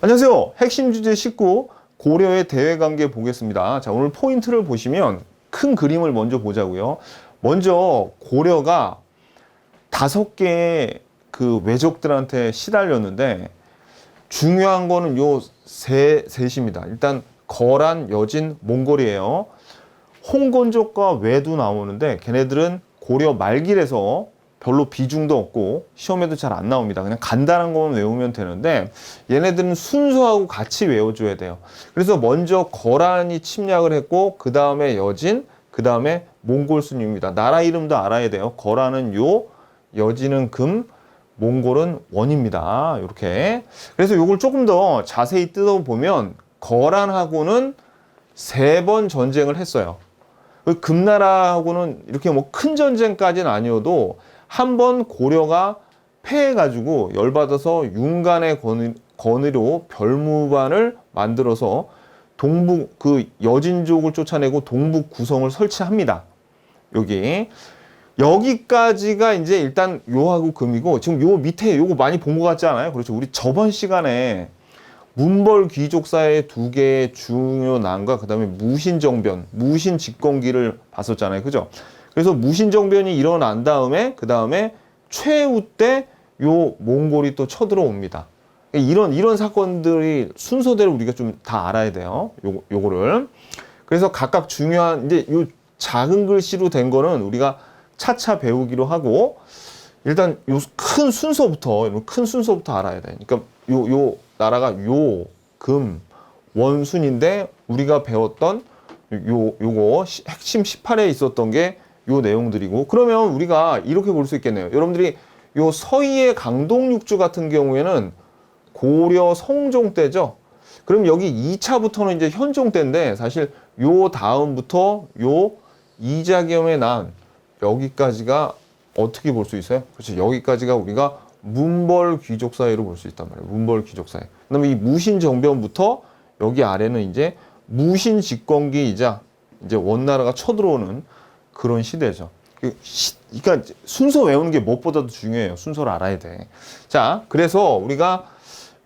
안녕하세요. 핵심 주제 19 고려의 대외관계 보겠습니다. 자, 오늘 포인트를 보시면 큰 그림을 먼저 보자고요. 먼저 고려가 5개의 그 외적들한테 시달렸는데 중요한 거는 요 셋입니다. 일단 거란, 여진, 몽골이에요. 홍건적과 외도 나오는데 걔네들은 고려 말길에서 별로 비중도 없고 시험에도 잘 안 나옵니다. 그냥 간단한 것만 외우면 되는데 얘네들은 순서하고 같이 외워줘야 돼요. 그래서 먼저 거란이 침략을 했고 그 다음에 여진, 그 다음에 몽골 순입니다. 나라 이름도 알아야 돼요. 거란은 요, 여진은 금, 몽골은 원입니다. 이렇게. 그래서 이걸 조금 더 자세히 뜯어보면 거란하고는 3번 전쟁을 했어요. 금나라하고는 이렇게 뭐 큰 전쟁까지는 아니어도 한 번 고려가 패해가지고 열받아서 윤간의 권위로 별무반을 만들어서 동북 그 여진족을 쫓아내고 동북 구성을 설치합니다. 여기까지가 이제 일단 요하고 금이고 지금 요 밑에 요거 많이 본 것 같지 않아요? 그렇죠. 우리 저번 시간에 문벌 귀족사의 2개의 중요 난과 그 다음에 무신정변, 무신집권기를 봤었잖아요. 그죠? 그래서 무신정변이 일어난 다음에 그 다음에 최후 때 요 몽골이 또 쳐들어옵니다. 이런 사건들이 순서대로 우리가 좀 다 알아야 돼요. 요거를. 그래서 각각 중요한 이제 요 작은 글씨로 된 거는 우리가 차차 배우기로 하고 일단 요 큰 순서부터 알아야 돼. 그러니까 요 나라가 요, 금, 원순인데 우리가 배웠던 요거 핵심 18에 있었던 게 요 내용들이고 그러면 우리가 이렇게 볼 수 있겠네요. 여러분들이 요 서희의 강동육주 같은 경우에는 고려 성종 때죠. 그럼 여기 2차부터는 이제 현종 때인데 사실 요 다음부터 요 이자겸의 난 여기까지가 어떻게 볼 수 있어요? 그렇죠. 여기까지가 우리가 문벌 귀족 사회로 볼 수 있단 말이에요. 문벌 귀족 사회. 그다음에 이 무신 정변부터 여기 아래는 이제 무신 집권기이자 이제 원나라가 쳐들어오는 그런 시대죠. 그러니까 순서 외우는 게 무엇보다도 중요해요. 순서를 알아야 돼. 자, 그래서 우리가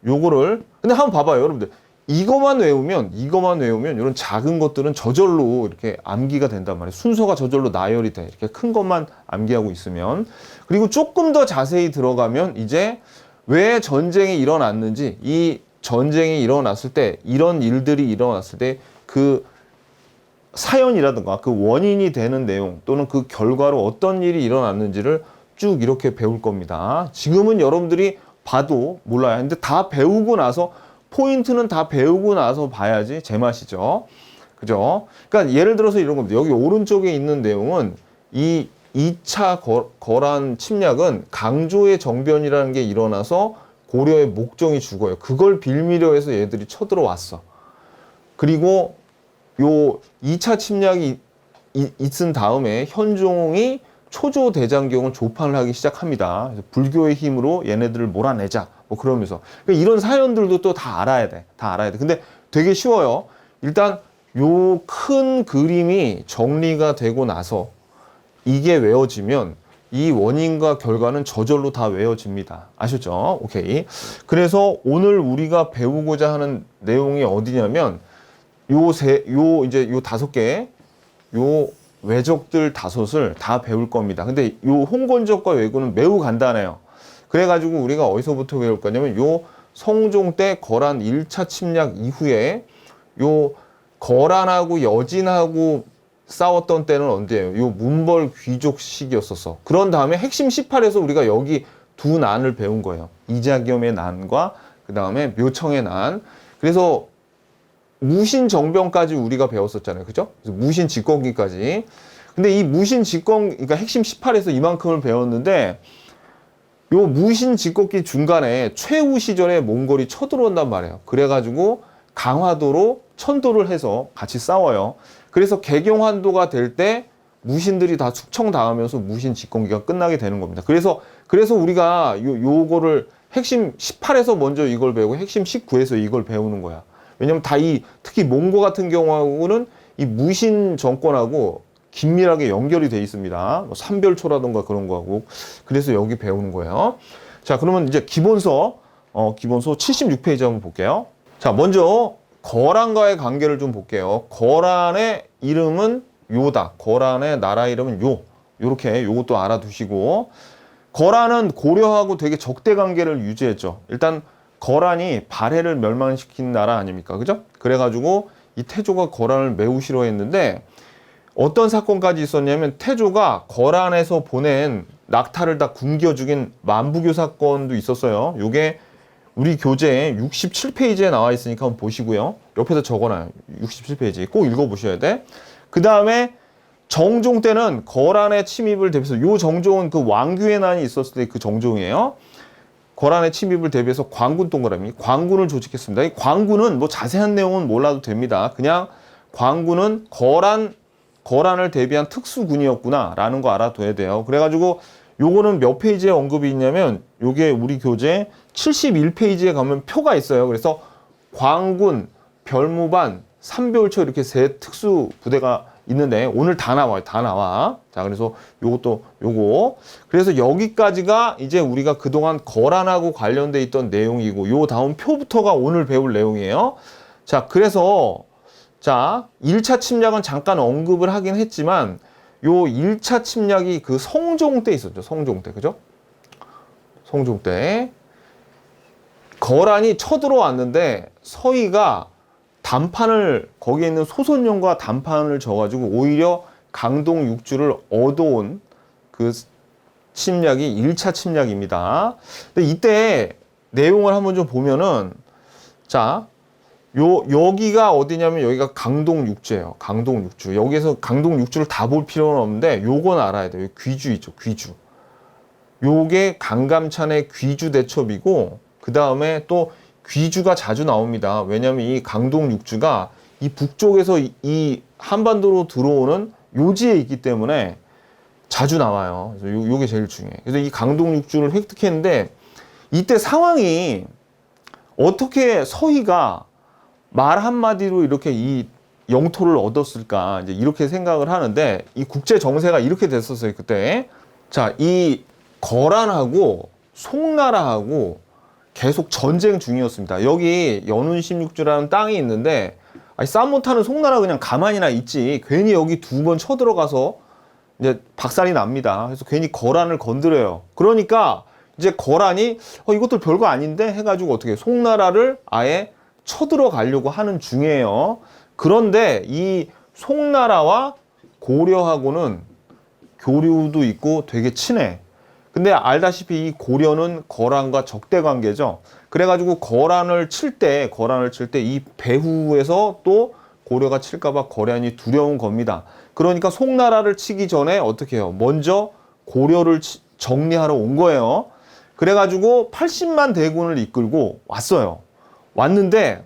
요거를 근데 한번 봐봐요, 여러분들. 이거만 외우면 이런 작은 것들은 저절로 이렇게 암기가 된단 말이에요. 순서가 저절로 나열이 돼. 이렇게 큰 것만 암기하고 있으면. 그리고 조금 더 자세히 들어가면 이제 왜 전쟁이 일어났는지, 이 전쟁이 일어났을 때, 이런 일들이 일어났을 때 그 사연이라든가 그 원인이 되는 내용 또는 그 결과로 어떤 일이 일어났는지를 쭉 이렇게 배울 겁니다. 지금은 여러분들이 봐도 몰라요. 근데 다 배우고 나서 포인트는 다 배우고 나서 봐야지 제맛이죠. 그죠? 그러니까 예를 들어서 이런 겁니다. 여기 오른쪽에 있는 내용은 이 2차 거란 침략은 강조의 정변이라는 게 일어나서 고려의 목종이 죽어요. 그걸 빌미로 해서 얘들이 쳐들어왔어. 그리고 요 2차 침략이 있은 다음에 현종이 초조 대장경을 조판을 하기 시작합니다. 그래서 불교의 힘으로 얘네들을 몰아내자. 뭐 그러면서. 그러니까 이런 사연들도 또 다 알아야 돼. 다 알아야 돼. 근데 되게 쉬워요. 일단 요 큰 그림이 정리가 되고 나서 이게 외워지면 이 원인과 결과는 저절로 다 외워집니다. 아셨죠? 오케이. 그래서 오늘 우리가 배우고자 하는 내용이 어디냐면 요 5개, 요 외적들 5을 다 배울 겁니다. 근데 요 홍건적과 왜구는 매우 간단해요. 그래가지고 우리가 어디서부터 배울 거냐면 요 성종 때 거란 1차 침략 이후에 요 거란하고 여진하고 싸웠던 때는 언제예요? 요 문벌 귀족 시기였었어. 그런 다음에 핵심 18에서 우리가 여기 2난을 배운 거예요. 이자겸의 난과 그 다음에 묘청의 난. 그래서 무신 정변까지 우리가 배웠었잖아요. 그죠? 그래서 무신 집권기까지. 근데 이 무신 그러니까 핵심 18에서 이만큼을 배웠는데 요 무신 집권기 중간에 최후 시절에 몽골이 쳐들어온단 말이에요. 그래가지고 강화도로 천도를 해서 같이 싸워요. 그래서 개경환도가 될 때 무신들이 다 숙청당하면서 무신 집권기가 끝나게 되는 겁니다. 그래서 우리가 요거를 핵심 18에서 먼저 이걸 배우고 핵심 19에서 이걸 배우는 거야. 왜냐면 특히 몽고 같은 경우는 이 무신 정권하고 긴밀하게 연결이 돼 있습니다. 뭐 삼별초라던가 그런 거하고. 그래서 여기 배우는 거예요. 자, 그러면 이제 기본서 기본소 76페이지 한번 볼게요. 자, 먼저 거란과의 관계를 좀 볼게요. 거란의 이름은 요다. 거란의 나라 이름은 요. 요렇게 요것도 알아두시고, 거란은 고려하고 되게 적대 관계를 유지했죠. 일단 거란이 발해를 멸망시킨 나라 아닙니까? 그죠? 그래가지고 이 태조가 거란을 매우 싫어했는데, 어떤 사건까지 있었냐면 태조가 거란에서 보낸 낙타를 다 굶겨 죽인 만부교 사건도 있었어요. 요게 우리 교재 67페이지에 나와 있으니까 한번 보시고요. 옆에다 적어놔요. 67페이지 꼭 읽어보셔야 돼. 그 다음에 정종 때는 거란의 침입을 대비해서, 요 정종은 그 왕규의 난이 있었을 때 그 정종이에요. 거란의 침입을 대비해서 광군 동그라미, 광군을 조직했습니다. 이 광군은 뭐 자세한 내용은 몰라도 됩니다. 그냥 광군은 거란을 대비한 특수군이었구나 라는 거 알아둬야 돼요. 그래가지고 요거는 몇 페이지에 언급이 있냐면, 요게 우리 교재 71페이지에 가면 표가 있어요. 그래서 광군, 별무반, 삼별초 이렇게 세 특수 부대가 있는데 오늘 다 나와요. 다 나와. 자, 그래서 요것도 요거. 그래서 여기까지가 이제 우리가 그동안 거란하고 관련돼 있던 내용이고, 요 다음 표부터가 오늘 배울 내용이에요. 자, 그래서 자, 1차 침략은 잠깐 언급을 하긴 했지만, 요 1차 침략이 그 성종 때 있었죠. 성종 때. 그죠? 성종 때. 거란이 쳐들어왔는데 서희가 단판을, 거기에 있는 소선령과 단판을 져가지고 오히려 강동 육주를 얻어온 그 침략이 1차 침략입니다. 근데 이때 내용을 한번 좀 보면은, 자, 여기가 어디냐면 여기가 강동 육주예요. 강동 육주. 여기에서 강동 육주를 다 볼 필요는 없는데 요건 알아야 돼요. 귀주 있죠. 귀주. 요게 강감찬의 귀주 대첩이고, 그 다음에 또 귀주가 자주 나옵니다. 왜냐면 이 강동 육주가 이 북쪽에서 이 한반도로 들어오는 요지에 있기 때문에 자주 나와요. 그래서 요게 제일 중요해. 그래서 이 강동 육주를 획득했는데, 이때 상황이 어떻게 서희가 말 한마디로 이렇게 이 영토를 얻었을까, 이제 이렇게 생각을 하는데, 이 국제 정세가 이렇게 됐었어요, 그때. 자, 이 거란하고 송나라하고 계속 전쟁 중이었습니다. 여기 연운 16주라는 땅이 있는데, 아니, 싸움 못하는 송나라 그냥 가만히나 있지. 괜히 여기 두 번 쳐들어가서 이제 박살이 납니다. 그래서 괜히 거란을 건드려요. 그러니까 이제 거란이 이것도 별거 아닌데 해가지고 어떻게 송나라를 아예 쳐들어가려고 하는 중이에요. 그런데 이 송나라와 고려하고는 교류도 있고 되게 친해. 근데 알다시피 이 고려는 거란과 적대 관계죠. 그래가지고 거란을 칠 때 이 배후에서 또 고려가 칠까봐 거란이 두려운 겁니다. 그러니까 송나라를 치기 전에 어떻게 해요? 먼저 고려를 정리하러 온 거예요. 그래가지고 80만 대군을 이끌고 왔어요. 왔는데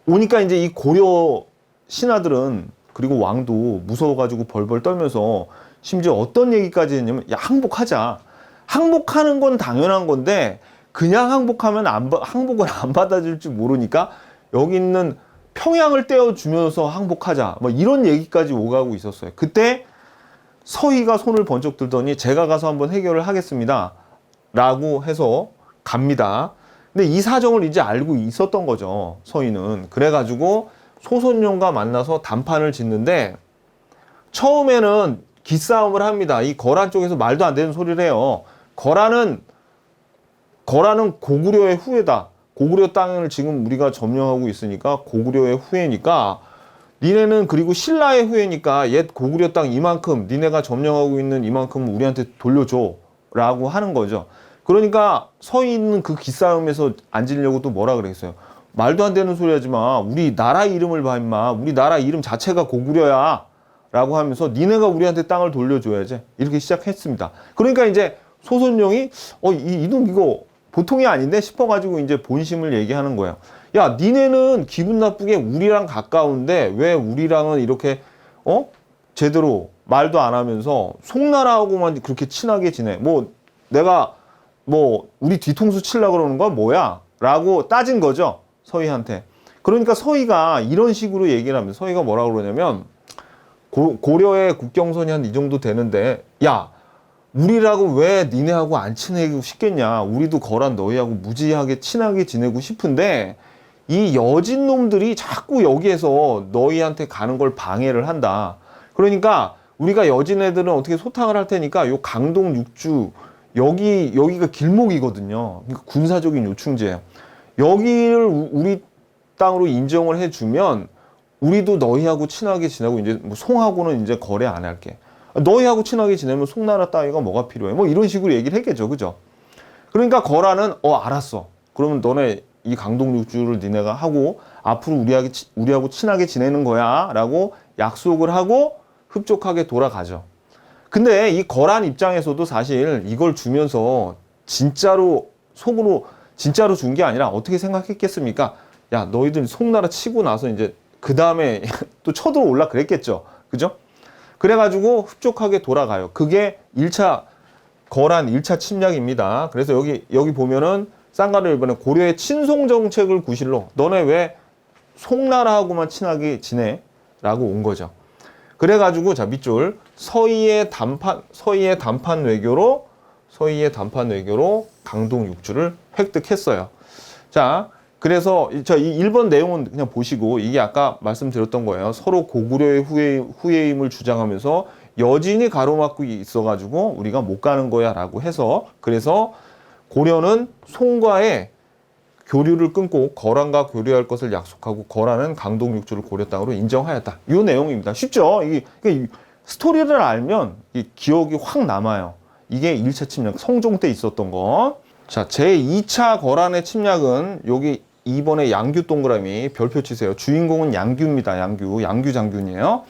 오니까 이제 이 고려 신하들은, 그리고 왕도 무서워가지고 벌벌 떨면서 심지어 어떤 얘기까지 했냐면, 야, 항복하자. 항복하는 건 당연한 건데 그냥 항복하면 항복을 안 받아줄 줄 모르니까 여기 있는 평양을 떼어주면서 항복하자. 뭐 이런 얘기까지 오가고 있었어요. 그때 서희가 손을 번쩍 들더니 제가 가서 한번 해결을 하겠습니다 라고 해서 갑니다. 근데 이 사정을 이제 알고 있었던 거죠, 서희는. 그래가지고 소선용과 만나서 단판을 짓는데, 처음에는 기싸움을 합니다. 이 거란 쪽에서 말도 안 되는 소리를 해요. 거란은 고구려의 후예다. 고구려 땅을 지금 우리가 점령하고 있으니까 고구려의 후예니까, 니네는 그리고 신라의 후예니까 옛 고구려 땅 이만큼, 니네가 점령하고 있는 이만큼 우리한테 돌려줘 라고 하는 거죠. 그러니까 서희는 그 기싸움에서 앉으려고 또 뭐라 그랬어요. 말도 안 되는 소리 하지 마. 우리 나라 이름을 봐, 임마. 우리 나라 이름 자체가 고구려야 라고 하면서 니네가 우리한테 땅을 돌려줘야지. 이렇게 시작했습니다. 그러니까 이제 소선용이 이놈 이거 보통이 아닌데 싶어가지고 이제 본심을 얘기하는 거예요. 야, 니네는 기분 나쁘게 우리랑 가까운데 왜 우리랑은 이렇게 제대로 말도 안 하면서 송나라하고만 그렇게 친하게 지내. 내가 우리 뒤통수 치려고 그러는 건 뭐야? 라고 따진 거죠, 서희한테. 그러니까 서희가 이런 식으로 얘기를 하면서, 서희가 뭐라고 그러냐면, 고려의 국경선이 한 이 정도 되는데, 야, 우리라고 왜 니네하고 안 친해지고 싶겠냐. 우리도 거란 너희하고 무지하게 친하게 지내고 싶은데 이 여진 놈들이 자꾸 여기에서 너희한테 가는 걸 방해를 한다. 그러니까 우리가 여진 애들은 어떻게 소탕을 할 테니까 요 강동 육주 여기가 길목이거든요. 그러니까 군사적인 요충지예요. 여기를 우리 땅으로 인정을 해주면 우리도 너희하고 친하게 지내고 이제 뭐 송하고는 이제 거래 안 할게. 너희하고 친하게 지내면 송나라 따위가 뭐가 필요해? 뭐 이런 식으로 얘기를 했겠죠, 그죠? 그러니까 거라는 알았어. 그러면 너네 이 강동 육주를 니네가 하고 앞으로 우리하고 친하게 지내는 거야라고 약속을 하고 흡족하게 돌아가죠. 근데 이 거란 입장에서도 사실 이걸 주면서 진짜로 속으로 진짜로 준 게 아니라 어떻게 생각했겠습니까? 야, 너희들 송나라 치고 나서 이제 그 다음에 또 쳐들어올라 그랬겠죠. 그죠? 그래가지고 흡족하게 돌아가요. 그게 1차 거란 1차 침략입니다. 그래서 여기 보면은 쌍가를 이번에 고려의 친송 정책을 구실로 너네 왜 송나라하고만 친하게 지내? 라고 온 거죠. 그래가지고 자 밑줄 서희의 단판 외교로 강동 육주를 획득했어요. 자, 그래서 이 1번 내용은 그냥 보시고 이게 아까 말씀드렸던 거예요. 서로 고구려의 후예임을 주장하면서 여진이 가로막고 있어가지고 우리가 못 가는 거야라고 해서 그래서 고려는 송과의 교류를 끊고 거란과 교류할 것을 약속하고 거란은 강동 육주를 고려 땅으로 인정하였다. 이 내용입니다. 쉽죠? 이게 스토리를 알면 이 기억이 확 남아요. 이게 1차 침략 성종 때 있었던 거. 자, 제2차 거란의 침략은 여기 2번에 양규 동그라미 별표 치세요. 주인공은 양규입니다. 양규 장군이에요.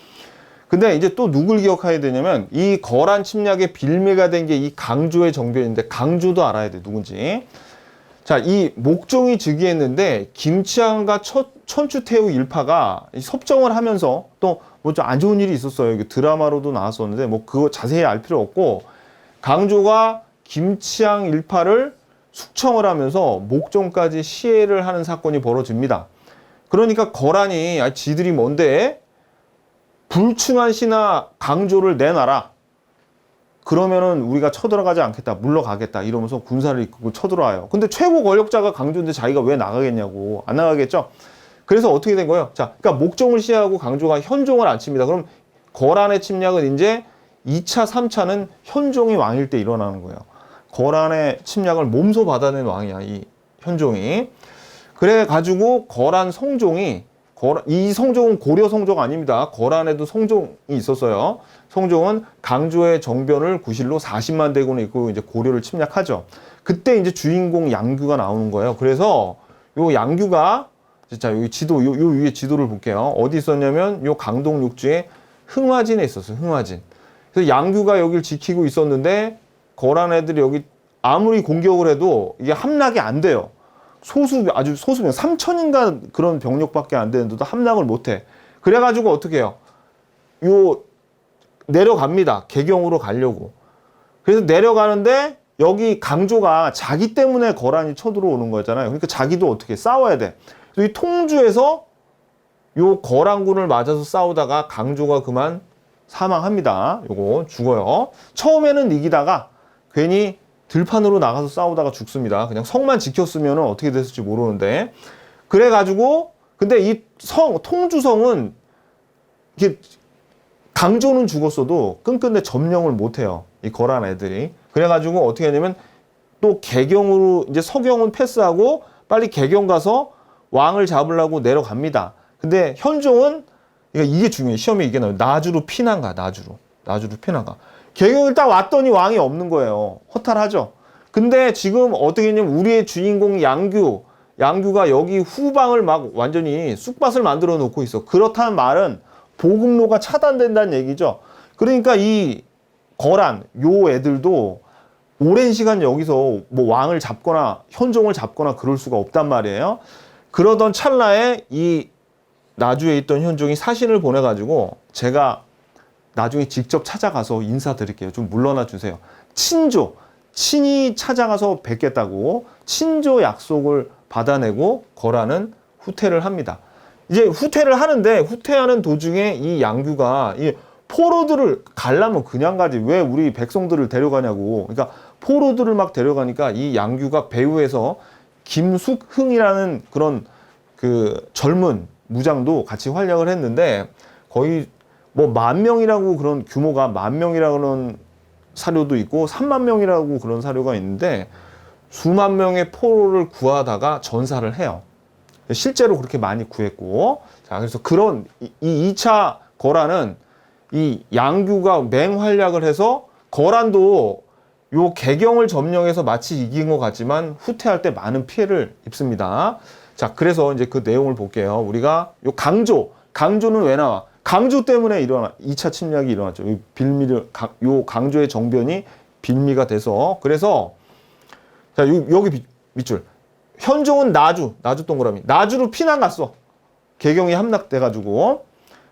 근데 이제 또 누굴 기억해야 되냐면 이 거란 침략의 빌미가 된 게 이 강조의 정변인데 강조도 알아야 돼. 누군지. 자, 이 목종이 즉위했는데 김치환과 천추태후 일파가 섭정을 하면서 또 뭐 좀 안 좋은 일이 있었어요. 드라마로도 나왔었는데 뭐 그거 자세히 알 필요 없고 강조가 김치환 일파를 숙청을 하면서 목종까지 시해를 하는 사건이 벌어집니다. 그러니까 거란이 지들이 뭔데 불충한 신하 강조를 내놔라. 그러면은 우리가 쳐들어가지 않겠다. 물러가겠다. 이러면서 군사를 이끌고 쳐들어와요. 근데 최고 권력자가 강조인데 자기가 왜 나가겠냐고. 안 나가겠죠? 그래서 어떻게 된 거예요? 자, 그러니까 목종을 시해하고 강조가 현종을 안 칩니다. 그럼 거란의 침략은 이제 2차, 3차는 현종이 왕일 때 일어나는 거예요. 거란의 침략을 몸소 받아낸 왕이야, 이 현종이. 그래가지고 거란 성종이 이 성종은 고려 성종 아닙니다. 거란에도 성종이 있었어요. 성종은 강조의 정변을 구실로 40만 대군을 이끌고 이제 고려를 침략하죠. 그때 이제 주인공 양규가 나오는 거예요. 그래서 요 양규가 자 여기 지도 요 위에 지도를 볼게요. 어디 있었냐면 요 강동 육지에 흥화진에 있었어요. 흥화진. 그래서 양규가 여기를 지키고 있었는데 거란 애들이 여기 아무리 공격을 해도 이게 함락이 안 돼요. 아주 소수병 3,000인가 그런 병력밖에 안 되는데도 함락을 못해. 그래가지고 어떻게 해요? 내려갑니다. 개경으로 가려고. 그래서 내려가는데 여기 강조가 자기 때문에 거란이 쳐들어오는 거잖아요. 그러니까 자기도 어떻게 싸워야 돼. 이 통주에서 요 거란군을 맞아서 싸우다가 강조가 그만 사망합니다. 요거 죽어요. 처음에는 이기다가 괜히 들판으로 나가서 싸우다가 죽습니다. 그냥 성만 지켰으면 어떻게 됐을지 모르는데. 그래가지고, 근데 이 통주성은, 이게, 강조는 죽었어도 끈끈내 점령을 못해요. 이 거란 애들이. 그래가지고 어떻게 하냐면, 또 개경으로, 이제 서경은 패스하고, 빨리 개경 가서 왕을 잡으려고 내려갑니다. 근데 현종은, 이게 중요해요. 시험에 이게 나와요. 나주로 피난가, 나주로 피난가. 개경을 딱 왔더니 왕이 없는 거예요. 허탈하죠. 근데 지금 어떻게 했냐면 우리의 주인공 양규가 여기 후방을 막 완전히 쑥밭을 만들어 놓고 있어. 그렇다는 말은 보급로가 차단된다는 얘기죠. 그러니까 이 거란 요 애들도 오랜 시간 여기서 뭐 왕을 잡거나 현종을 잡거나 그럴 수가 없단 말이에요. 그러던 찰나에 이 나주에 있던 현종이 사신을 보내가지고 제가 나중에 직접 찾아가서 인사드릴게요. 좀 물러나 주세요. 친히 찾아가서 뵙겠다고 친조 약속을 받아내고 거란은 후퇴를 합니다. 이제 후퇴를 하는데 후퇴하는 도중에 이 양규가 포로들을 가려면 그냥 가지 왜 우리 백성들을 데려가냐고. 그러니까 포로들을 막 데려가니까 이 양규가 배후에서 김숙흥이라는 그런 그 젊은 무장도 같이 활약을 했는데 거의 뭐 10,000명이라고 그런 규모가 10,000명이라는 사료도 있고 30,000명이라고 그런 사료가 있는데 수만 명의 포로를 구하다가 전사를 해요. 실제로 그렇게 많이 구했고. 자, 그래서 그런 이 2차 거란은 이 양규가 맹활약을 해서 거란도 요 개경을 점령해서 마치 이긴 것 같지만 후퇴할 때 많은 피해를 입습니다. 자, 그래서 이제 그 내용을 볼게요. 우리가 요 강조는 왜 나와? 강조 때문에 2차 침략이 일어났죠. 요 강조의 정변이 빌미가 돼서. 그래서 자, 여기 밑줄. 현종은 나주 동그라미. 나주로 피난 갔어. 개경이 함락돼가지고.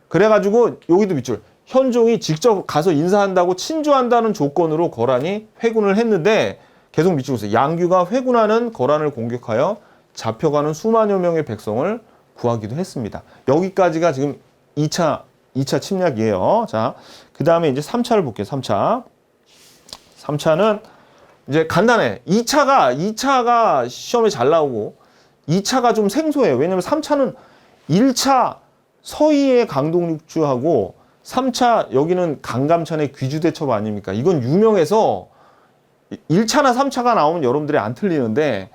그래가지고 여기도 밑줄. 현종이 직접 가서 인사한다고 친주한다는 조건으로 거란이 회군을 했는데 계속 밑줄 보세요. 양규가 회군하는 거란을 공격하여 잡혀가는 수만여 명의 백성을 구하기도 했습니다. 여기까지가 지금 2차 침략이에요. 자, 그 다음에 이제 3차를 볼게요. 3차는 이제 간단해. 2차가 시험에 잘 나오고 2차가 좀 생소해요. 왜냐면 3차는 1차 서희의 강동육주하고 3차 여기는 강감찬의 귀주대첩 아닙니까? 이건 유명해서 1차나 3차가 나오면 여러분들이 안 틀리는데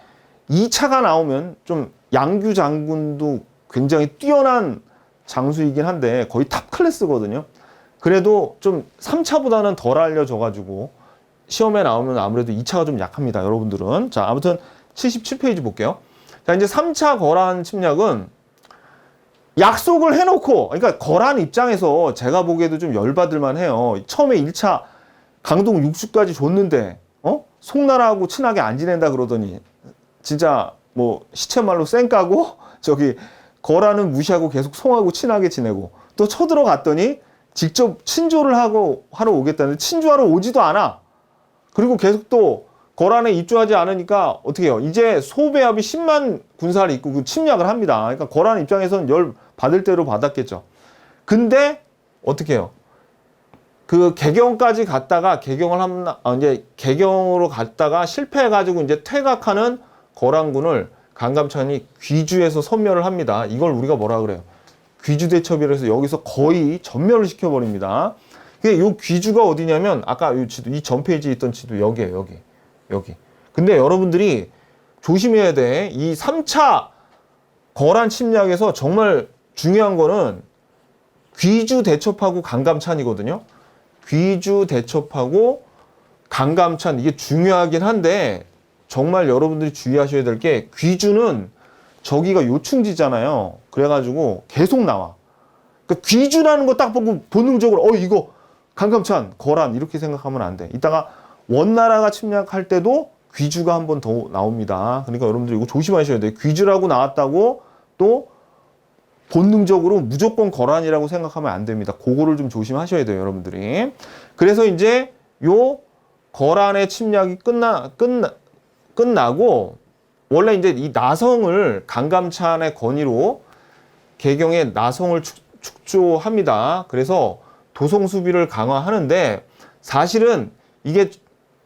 2차가 나오면 좀 양규 장군도 굉장히 뛰어난 장수이긴 한데 거의 탑 클래스거든요. 그래도 좀 3차보다는 덜 알려져가지고 시험에 나오면 아무래도 2차가 좀 약합니다. 여러분들은. 자, 아무튼 77페이지 볼게요. 자, 이제 3차 거란 침략은 약속을 해놓고, 그러니까 거란 입장에서 제가 보기에도 좀 열받을만 해요. 처음에 1차 강동 육수까지 줬는데, 송나라하고 친하게 안 지낸다 그러더니, 진짜 뭐 시체말로 쌩까고, 저기 거란은 무시하고 계속 송하고 친하게 지내고, 또 쳐들어갔더니 직접 친조를 하러 오겠다는데 친조하러 오지도 않아. 그리고 계속 또 거란에 입주하지 않으니까 어떻게 해요? 이제 소배합이 10만 군사를 이끌고 침략을 합니다. 그러니까 거란 입장에서는 열 받을 대로 받았겠죠. 근데 어떻게 해요? 그 개경까지 갔다가 이제 개경으로 갔다가 실패해가지고 이제 퇴각하는 거란군을 강감찬이 귀주에서 섬멸을 합니다. 이걸 우리가 뭐라 그래요? 귀주대첩이라 해서 여기서 거의 전멸을 시켜버립니다. 근데 이 귀주가 어디냐면 아까 이 지도, 이 전 페이지에 있던 지도 여기에요. 여기. 근데 여러분들이 조심해야 돼. 이 3차 거란 침략에서 정말 중요한 거는 귀주 대첩하고 강감찬이거든요. 귀주 대첩하고 강감찬 이게 중요하긴 한데 정말 여러분들이 주의하셔야 될 게 귀주는 저기가 요충지잖아요. 그래가지고 계속 나와. 그러니까 귀주라는 거 딱 보고 본능적으로 이거 강감찬 거란 이렇게 생각하면 안 돼. 이따가 원나라가 침략할 때도 귀주가 한 번 더 나옵니다. 그러니까 여러분들 이거 조심하셔야 돼요. 귀주라고 나왔다고 또 본능적으로 무조건 거란이라고 생각하면 안 됩니다. 그거를 좀 조심하셔야 돼요, 여러분들이. 그래서 이제 요 거란의 침략이 끝나고 원래 이제 이 나성을 강감찬의 건의로 개경의 나성을 축조합니다. 그래서 도성 수비를 강화하는데 사실은 이게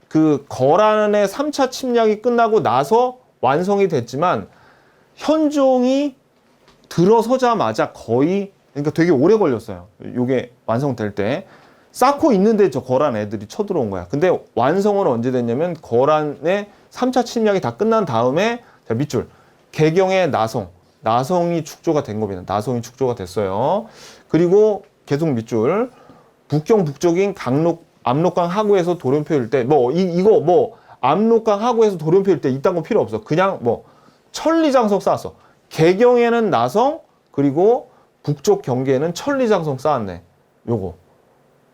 그 거란의 3차 침략이 끝나고 나서 완성이 됐지만 현종이 들어서자마자 거의 그러니까 되게 오래 걸렸어요. 이게 완성될 때 쌓고 있는데 저 거란 애들이 쳐들어온 거야. 근데 완성은 언제 됐냐면 거란의 3차 침략이 다 끝난 다음에 자 밑줄 개경의 나성이 축조가 된 겁니다. 나성이 축조가 됐어요. 그리고 계속 밑줄 북경 북쪽인 압록강 하구에서 도련표 일대 이거 압록강 하구에서 도련표 일대 이딴 거 필요 없어. 그냥 천리장성 쌓았어. 개경에는 나성 그리고 북쪽 경계에는 천리장성 쌓았네. 요거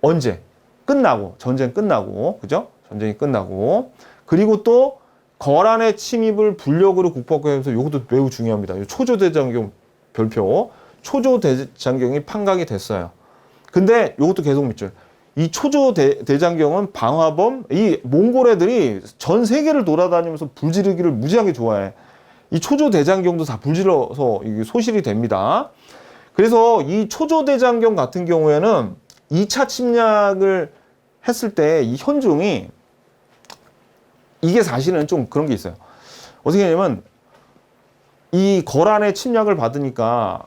언제 끝나고 전쟁 끝나고 그죠? 전쟁이 끝나고 그리고 또 거란의 침입을 불력으로 극복하면서 요것도 매우 중요합니다. 초조대장경 별표 초조대장경이 판각이 됐어요. 근데 요것도 계속 밑줄 이 초조대장경은 방화범 이 몽골 애들이 전 세계를 돌아다니면서 불지르기를 무지하게 좋아해. 이 초조대장경도 다 불질러서 이게 소실이 됩니다. 그래서 이 초조대장경 같은 경우에는 2차 침략을 했을 때 이 현종이 이게 사실은 좀 그런 게 있어요. 어떻게 하냐면 이 거란의 침략을 받으니까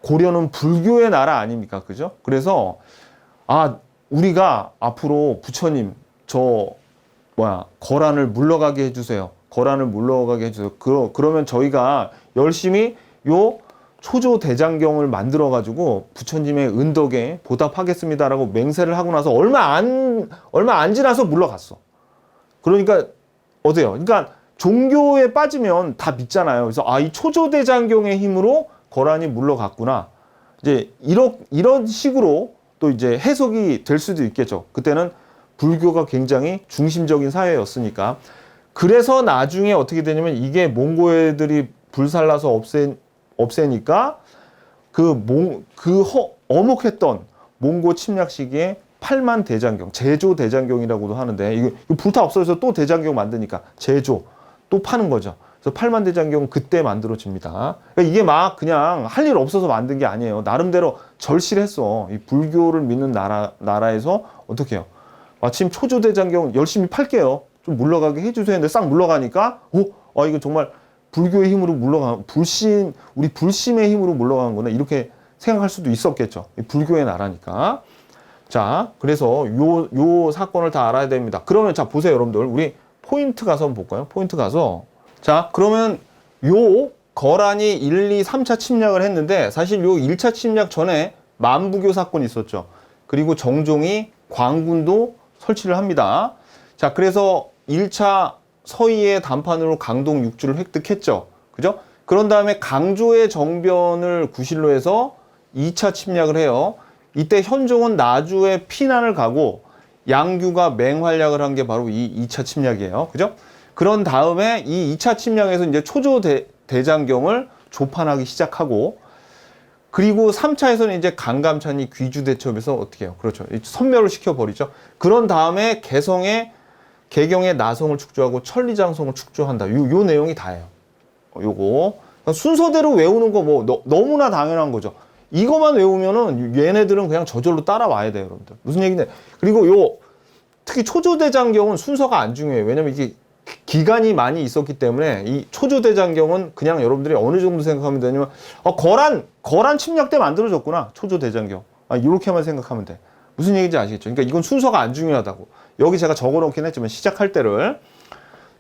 고려는 불교의 나라 아닙니까? 그죠? 그래서 우리가 앞으로 부처님 거란을 물러가게 해주세요. 거란을 물러가게 해주세요. 그러면 저희가 열심히 요 초조 대장경을 만들어 가지고 부처님의 은덕에 보답하겠습니다라고 맹세를 하고 나서 얼마 안 지나서 물러갔어. 그러니까 어때요? 그러니까 종교에 빠지면 다 믿잖아요. 그래서 이 초조 대장경의 힘으로 거란이 물러갔구나. 이제 이런 식으로 또 이제 해석이 될 수도 있겠죠. 그때는 불교가 굉장히 중심적인 사회였으니까. 그래서 나중에 어떻게 되냐면 이게 몽고 애들이 불살라서 없애니까 어목했던 몽고 침략 시기에 8만 대장경, 제조 대장경이라고도 하는데 이거 불타 없어져서 또 대장경 만드니까 제조 또 파는 거죠. 그래서 8만 대장경 그때 만들어집니다. 그러니까 이게 막 그냥 할 일 없어서 만든 게 아니에요. 나름대로 절실했어. 이 불교를 믿는 나라에서 어떻게 해요? 마침 초조 대장경 열심히 팔게요. 좀 물러가게 해주세요. 근데 싹 물러가니까 이거 정말 불교의 힘으로 우리 불심의 힘으로 물러가는 거네. 이렇게 생각할 수도 있었겠죠. 불교의 나라니까. 자, 그래서 요 사건을 다 알아야 됩니다. 그러면 자, 보세요, 여러분들. 우리 포인트 가서 한번 볼까요? 포인트 가서. 자, 그러면 요 거란이 1, 2, 3차 침략을 했는데 사실 요 1차 침략 전에 만부교 사건이 있었죠. 그리고 정종이 광군도 설치를 합니다. 자, 그래서 1차 서희의 단판으로 강동 6주를 획득했죠. 그죠? 그런 다음에 강조의 정변을 구실로 해서 2차 침략을 해요. 이때 현종은 나주에 피난을 가고 양규가 맹활약을 한 게 바로 이 2차 침략이에요. 그죠? 그런 다음에 이 2차 침략에서 이제 초조 대장경을 조판하기 시작하고 그리고 3차에서는 이제 강감찬이 귀주대첩에서 어떻게 해요? 그렇죠. 섬멸을 시켜버리죠. 그런 다음에 개경의 나성을 축조하고 천리장성을 축조한다. 요 내용이 다예요. 요거. 그러니까 순서대로 외우는 거 너무나 당연한 거죠. 이거만 외우면은 얘네들은 그냥 저절로 따라와야 돼요, 여러분들. 무슨 얘기냐. 그리고 특히 초조대장경은 순서가 안 중요해요. 왜냐면 이게 기간이 많이 있었기 때문에 이 초조대장경은 그냥 여러분들이 어느 정도 생각하면 되냐면 거란 침략 때 만들어졌구나. 초조대장경. 이렇게만 생각하면 돼. 무슨 얘기인지 아시겠죠? 그러니까 이건 순서가 안 중요하다고. 여기 제가 적어놓긴 했지만 시작할 때를.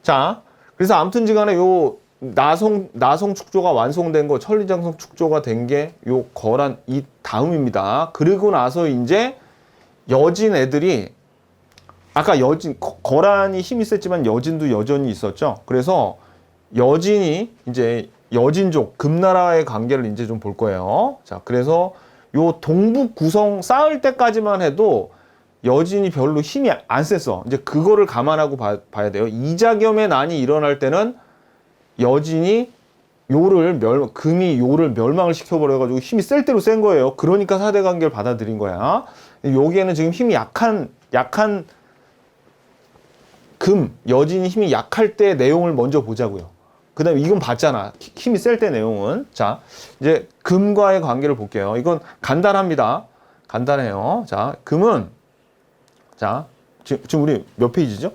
자, 그래서 아무튼지간에 요 나성 축조가 완성된 거, 천리장성 축조가 된 게 요 거란 이 다음입니다. 그리고 나서 이제 여진 애들이 아까 거란이 힘이 셌지만 여진도 여전히 있었죠. 그래서 여진이 이제 여진족 금나라의 관계를 이제 좀 볼 거예요. 자, 그래서 요 동북 구성 쌓을 때까지만 해도 여진이 별로 힘이 안 셌어. 이제 그거를 감안하고 봐야 돼요. 이자겸의 난이 일어날 때는 여진이 금이 요를 멸망을 시켜버려가지고 힘이 셀 대로 센 거예요. 그러니까 사대 관계를 받아들인 거야. 여기에는 지금 힘이 약한 여진이 힘이 약할 때 내용을 먼저 보자고요. 그 다음에 이건 봤잖아. 힘이 셀 때 내용은. 자, 이제 금과의 관계를 볼게요. 이건 간단합니다. 간단해요. 자, 금은, 자, 지금 우리 몇 페이지죠?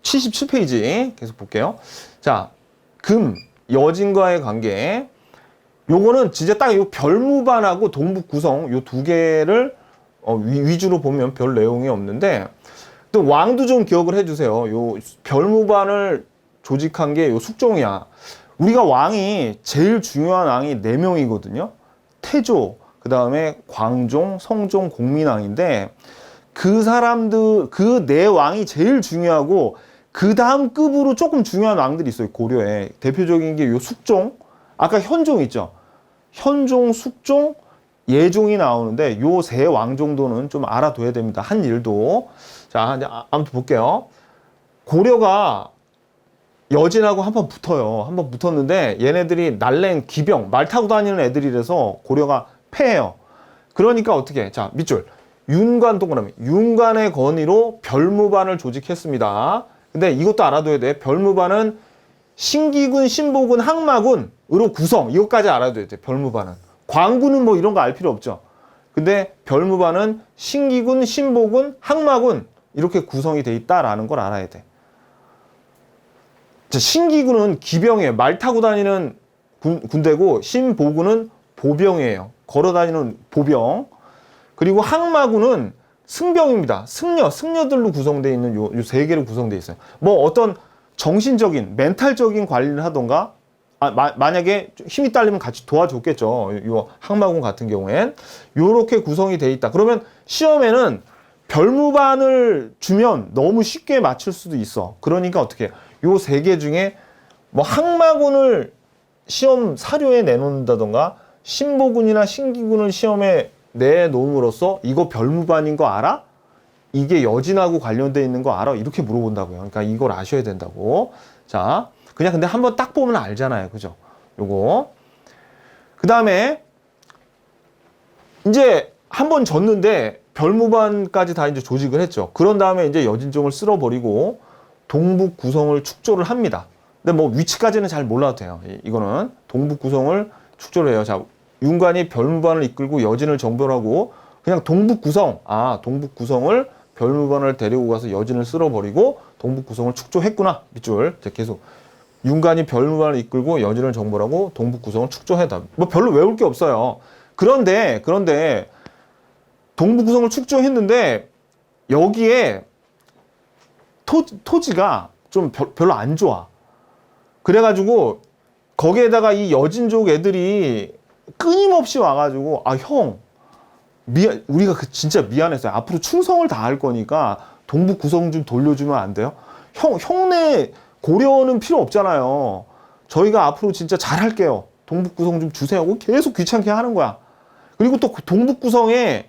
77페이지 계속 볼게요. 자, 여진과의 관계. 요거는 진짜 딱 요 별무반하고 동북구성 요 두 개를 위주로 보면 별 내용이 없는데, 또 왕도 좀 기억을 해주세요. 요 별무반을 조직한 게 요 숙종이야. 우리가 제일 중요한 왕이 4명이거든요. 태조, 그 다음에 광종, 성종, 공민왕인데 그 사람들, 그 4왕이 제일 중요하고 그 다음 급으로 조금 중요한 왕들이 있어요. 고려에. 대표적인 게 요 숙종, 아까 현종 있죠. 현종, 숙종, 예종이 나오는데 요 3왕 정도는 좀 알아둬야 됩니다. 한 일도. 자, 이제 아무튼 볼게요. 고려가 여진하고 한번 붙어요. 한번 붙었는데 얘네들이 기병, 말 타고 다니는 애들이라서 고려가 패해요. 그러니까 어떻게 해? 자, 밑줄. 윤관 동그라미. 윤관의 건의로 별무반을 조직했습니다. 근데 이것도 알아둬야 돼. 별무반은 신기군, 신보군, 항마군으로 구성. 이것까지 알아둬야 돼. 별무반은. 광군은 뭐 이런 거 알 필요 없죠. 근데 별무반은 신기군, 신보군, 항마군 이렇게 구성이 돼 있다라는 걸 알아야 돼. 자, 신기군은 기병이에요. 말 타고 다니는 군대고, 신보군은 보병이에요. 걸어 다니는 보병. 그리고 항마군은 승병입니다. 승려들로 구성되어 있는 요 세 개로 구성되어 있어요. 뭐 어떤 정신적인, 멘탈적인 관리를 하던가, 만약에 힘이 딸리면 같이 도와줬겠죠. 요 항마군 같은 경우엔. 요렇게 구성이 돼 있다. 그러면 시험에는 별무반을 주면 너무 쉽게 맞출 수도 있어. 그러니까 어떻게 해요? 요 세 개 중에 뭐 항마군을 시험 사료에 내놓는다던가, 신보군이나 신기군을 시험에 내놓음으로써 이거 별무반인 거 알아? 이게 여진하고 관련돼 있는 거 알아? 이렇게 물어본다고요. 그러니까 이걸 아셔야 된다고. 자, 그냥 근데 한번 딱 보면 알잖아요. 그죠? 요거. 그 다음에 이제 한번 졌는데 별무반까지 다 이제 조직을 했죠. 그런 다음에 이제 여진종을 쓸어버리고 동북 구성을 축조를 합니다. 근데 뭐 위치까지는 잘 몰라도 돼요. 이거는 동북 구성을 축조를 해요. 자, 윤관이 별무반을 이끌고 여진을 정벌하고 그냥 동북 구성을 별무반을 데리고 가서 여진을 쓸어버리고 동북 구성을 축조했구나. 밑줄. 계속 윤관이 별무반을 이끌고 여진을 정벌하고 동북 구성을 축조했다. 뭐 별로 외울 게 없어요. 그런데 동북 구성을 축조했는데 여기에 토지가 좀 별로 안 좋아. 그래가지고 거기에다가 이 여진족 애들이 끊임없이 와가지고 형 우리가 진짜 미안했어요. 앞으로 충성을 다할 거니까 동북 구성 좀 돌려주면 안 돼요? 형네 고려는 필요 없잖아요. 저희가 앞으로 진짜 잘할게요. 동북 구성 좀 주세요. 계속 귀찮게 하는 거야. 그리고 또 동북 구성을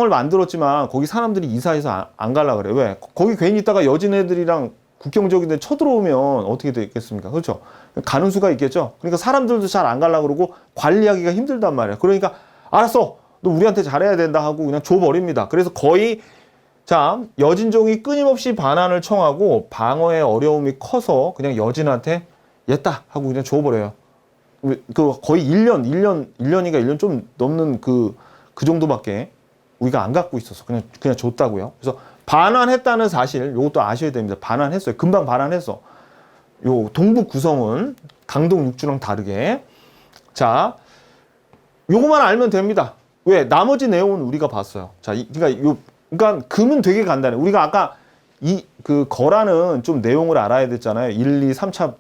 만들었지만 거기 사람들이 이사해서 안 갈라 그래. 왜? 거기 괜히 있다가 여진 애들이랑 국경적인데 쳐들어오면 어떻게 되겠습니까? 그렇죠? 가는 수가 있겠죠? 그러니까 사람들도 잘 안 갈라 그러고 관리하기가 힘들단 말이야. 그러니까 알았어. 너 우리한테 잘해야 된다 하고 그냥 줘버립니다. 그래서 거의 여진종이 끊임없이 반환을 청하고 방어의 어려움이 커서 그냥 여진한테 얘다 하고 그냥 줘버려요. 거의 1년인가 1년 좀 넘는 그 정도밖에 우리가 안 갖고 있어서 그냥 줬다고요. 그래서 반환했다는 사실 이것도 아셔야 됩니다. 반환했어요. 금방 반환했어. 요 동북 구성은 강동 육주랑 다르게. 자, 요거만 알면 됩니다. 왜? 나머지 내용은 우리가 봤어요. 자, 그러니까 금은 되게 간단해. 우리가 아까 거라는 좀 내용을 알아야 됐잖아요. 1, 2, 3차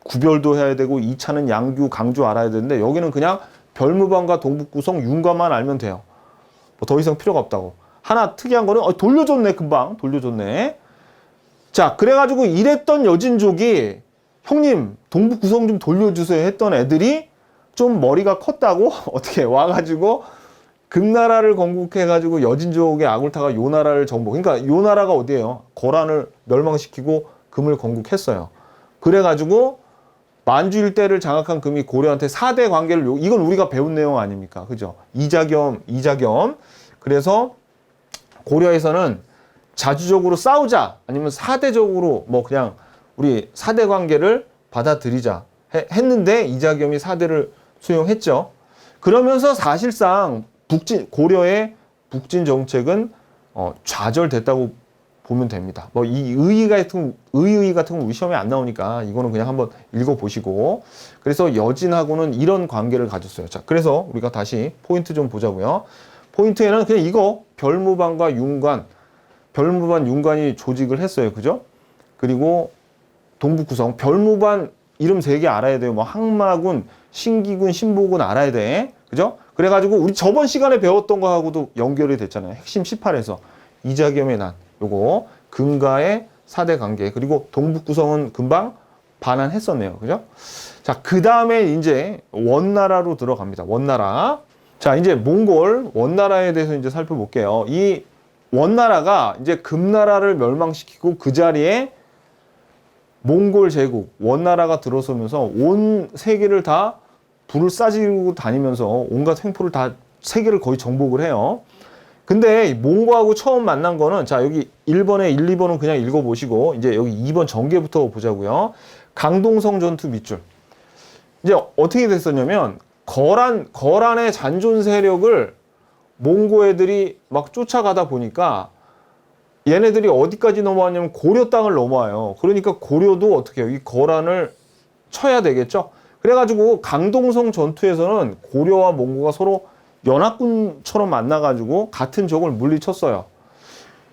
구별도 해야 되고 2차는 양규, 강주 알아야 되는데 여기는 그냥 별무반과 동북 구성, 윤과만 알면 돼요. 뭐 더 이상 필요가 없다고. 하나 특이한 거는 돌려줬네. 금방 돌려줬네. 자, 그래가지고 이랬던 여진족이 형님 동북 구성 좀 돌려주세요 했던 애들이 좀 머리가 컸다고 어떻게 와가지고 금나라를 건국해가지고 여진족의 아굴타가 요 나라를 정복. 그러니까 요 나라가 어디예요? 거란을 멸망시키고 금을 건국했어요. 그래가지고 만주 일대를 장악한 금이 고려한테 4대 관계를 이건 우리가 배운 내용 아닙니까? 그죠? 이자겸. 그래서 고려에서는 자주적으로 싸우자 아니면 4대적으로 뭐 그냥 우리 4대 관계를 받아들이자 했는데 이자겸이 4대를 수용했죠. 그러면서 사실상 고려의 북진 정책은 좌절됐다고 보면 됩니다. 뭐 이 의의 같은 건 우리 시험에 안 나오니까 이거는 그냥 한번 읽어보시고. 그래서 여진하고는 이런 관계를 가졌어요. 자, 그래서 우리가 다시 포인트 좀 보자고요. 포인트에는 그냥 이거 별무반과 윤관, 별무반 윤관이 조직을 했어요. 그죠? 그리고 동북 구성, 별무반 이름 3개 알아야 돼요. 뭐 항마군, 신기군, 신보군 알아야 돼. 그죠? 그래가지고 우리 저번 시간에 배웠던 거하고도 연결이 됐잖아요. 핵심 18에서 이자겸의 난, 요거 금과의 4대 관계, 그리고 동북 구성은 금방 반환했었네요. 그죠? 자, 그 다음에 이제 원나라로 들어갑니다. 원나라. 자, 이제 몽골 원나라에 대해서 이제 살펴볼게요. 이 원나라가 이제 금나라를 멸망시키고 그 자리에 몽골 제국, 원나라가 들어서면서 온 세계를 다 불을 싸지고 다니면서 온갖 횡포를 다 세계를 거의 정복을 해요. 근데 몽고하고 처음 만난 거는, 자, 여기 1번에 1, 2번은 그냥 읽어보시고 이제 여기 2번 전개부터 보자고요. 강동성 전투 밑줄. 이제 어떻게 됐었냐면 거란의 잔존 세력을 몽고 애들이 막 쫓아가다 보니까 얘네들이 어디까지 넘어왔냐면 고려 땅을 넘어와요. 그러니까 고려도 어떻게 해요? 이 거란을 쳐야 되겠죠? 그래가지고 강동성 전투에서는 고려와 몽고가 서로 연합군처럼 만나가지고 같은 적을 물리쳤어요.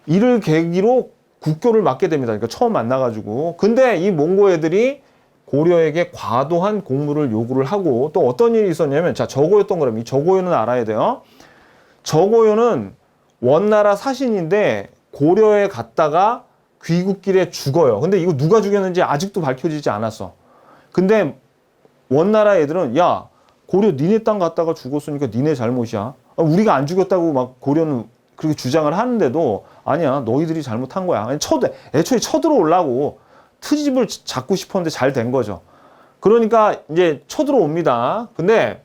이를 계기로 국교를 맞게 됩니다. 그러니까 처음 만나가지고. 근데 이 몽고 애들이 고려에게 과도한 공물을 요구를 하고 또 어떤 일이 있었냐면 자, 저고요 동그라미. 이 저고요는 알아야 돼요. 저고요는 원나라 사신인데 고려에 갔다가 귀국길에 죽어요. 근데 이거 누가 죽였는지 아직도 밝혀지지 않았어. 근데 원나라 애들은 야, 고려 니네 땅 갔다가 죽었으니까 니네 잘못이야. 우리가 안 죽였다고 막 고려는 그렇게 주장을 하는데도 아니야, 너희들이 잘못한 거야. 애초에 쳐들어오려고 트집을 잡고 싶었는데 잘 된 거죠. 그러니까 이제 쳐들어옵니다. 근데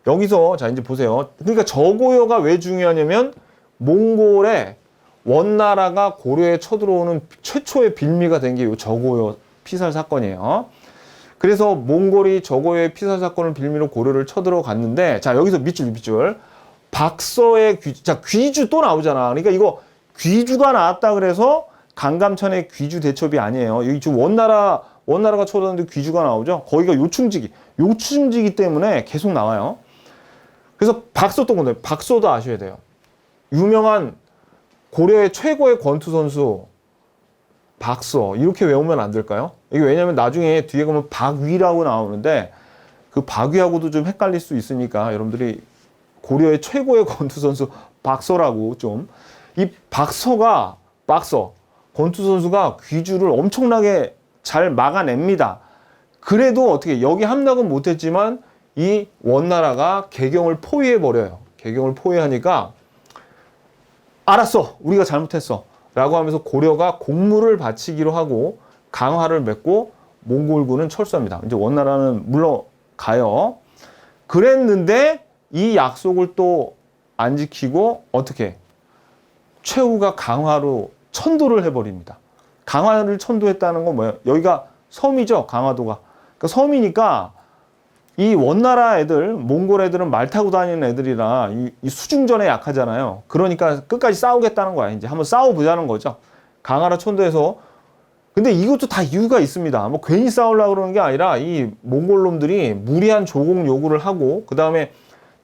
여기서 자 이제 보세요. 그러니까 저고요가 왜 중요하냐면 몽골에 원나라가 고려에 쳐들어오는 최초의 빌미가 된 게 이 저고요 피살 사건이에요. 그래서 몽골이 저고요의 피살 사건을 빌미로 고려를 쳐들어갔는데 자 여기서 밑줄 박서의 자 귀주 또 나오잖아. 그러니까 이거 귀주가 나왔다 그래서 강감찬의 귀주 대첩이 아니에요. 여기 지금 원나라가 쳐들었는데 귀주가 나오죠. 거기가 요충지기 때문에 계속 나와요. 그래서 박서 또 건데 박서도 아셔야 돼요. 유명한 고려의 최고의 권투 선수 박서 이렇게 외우면 안 될까요? 이게 왜냐면 나중에 뒤에 가면 박위라고 나오는데 그 박위하고도 좀 헷갈릴 수 있으니까 여러분들이 고려의 최고의 권투 선수 박서라고 좀 이 박서 권투 선수가 귀주를 엄청나게 잘 막아냅니다. 그래도 어떻게 여기 함락은 못했지만 이 원나라가 개경을 포위해 버려요. 개경을 포위하니까 알았어, 우리가 잘못했어 라고 하면서 고려가 공물을 바치기로 하고 강화를 맺고 몽골군은 철수합니다. 이제 원나라는 물러가요. 그랬는데 이 약속을 또 안 지키고 어떻게 최후가 강화로 천도를 해버립니다. 강화를 천도했다는 건 뭐예요? 여기가 섬이죠, 강화도가. 그러니까 섬이니까 이 원나라 애들, 몽골 애들은 말 타고 다니는 애들이라 이 수중전에 약하잖아요. 그러니까 끝까지 싸우겠다는 거야. 이제 한번 싸워보자는 거죠. 강화라 천도해서. 근데 이것도 다 이유가 있습니다. 뭐 괜히 싸우려고 그러는 게 아니라 이 몽골 놈들이 무리한 조공 요구를 하고 그 다음에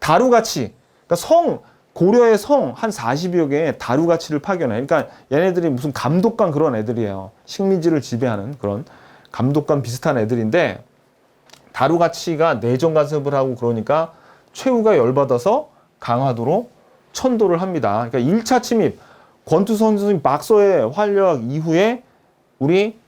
다루가치, 그러니까 고려의 성 한 40여 개의 다루가치를 파견해. 그러니까 얘네들이 무슨 감독관 그런 애들이에요. 식민지를 지배하는 그런 감독관 비슷한 애들인데 다루가치가 내정 간섭을 하고 그러니까 최후가 열받아서 강화도로 천도를 합니다. 그러니까 1차 침입, 권투 선수인 박서의 활약 이후에 우리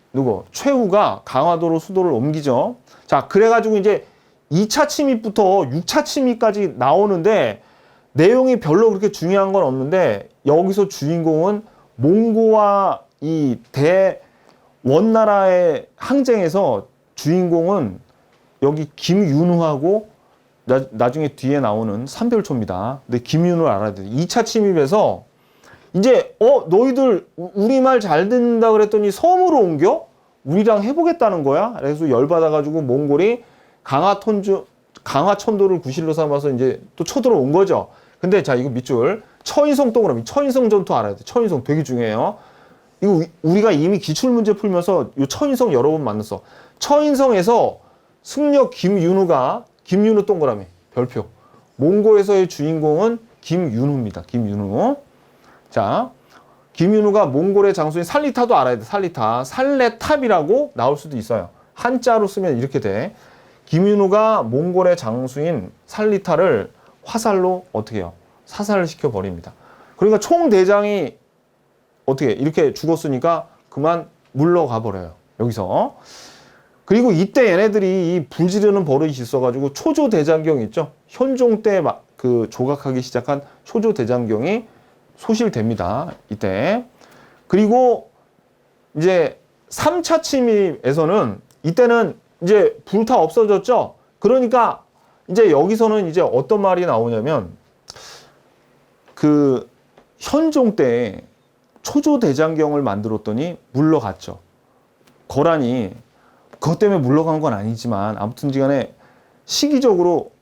최후가 강화도로 수도를 옮기죠. 자, 그래가지고 이제 2차 침입부터 6차 침입까지 나오는데 내용이 별로 그렇게 중요한 건 없는데 여기서 주인공은 몽고와 이 원나라의 항쟁에서 주인공은 여기 김윤후하고 나중에 뒤에 나오는 삼별초입니다. 근데 김윤후를 알아야 돼요. 2차 침입에서 이제 너희들 우리말 잘 듣는다 그랬더니 섬으로 옮겨? 우리랑 해보겠다는 거야? 그래서 열받아가지고 몽골이 강화천도를 구실로 삼아서 이제 또 쳐들어온 거죠. 근데 자 이거 밑줄 처인성 동그라미 처인성 전투 알아야 돼. 처인성 되게 중요해요. 이거 우리가 이미 기출문제 풀면서 이 처인성 여러 번 만났어. 처인성에서 승려 김윤후 동그라미 별표. 몽고에서의 주인공은 김윤후입니다. 김윤후. 자, 김윤후가 몽골의 장수인 살리타도 알아야 돼. 살레탑이라고 나올 수도 있어요. 한자로 쓰면 이렇게 돼. 김윤후가 몽골의 장수인 살리타를 화살로 어떻게 해요? 사살을 시켜버립니다. 그러니까 총대장이 어떻게 이렇게 죽었으니까 그만 물러가 버려요. 여기서. 그리고 이때 얘네들이 이 불지르는 버릇이 있어가지고 초조대장경 있죠? 현종 때 그 조각하기 시작한 초조대장경이 소실됩니다. 이때. 그리고 이제 3차 침입에서는 이때는 이제 불타 없어졌죠? 그러니까 이제 여기서는 이제 어떤 말이 나오냐면 그 현종 때 초조대장경을 만들었더니 물러갔죠. 거란이 그것 때문에 물러간 건 아니지만 아무튼간에 시기적으로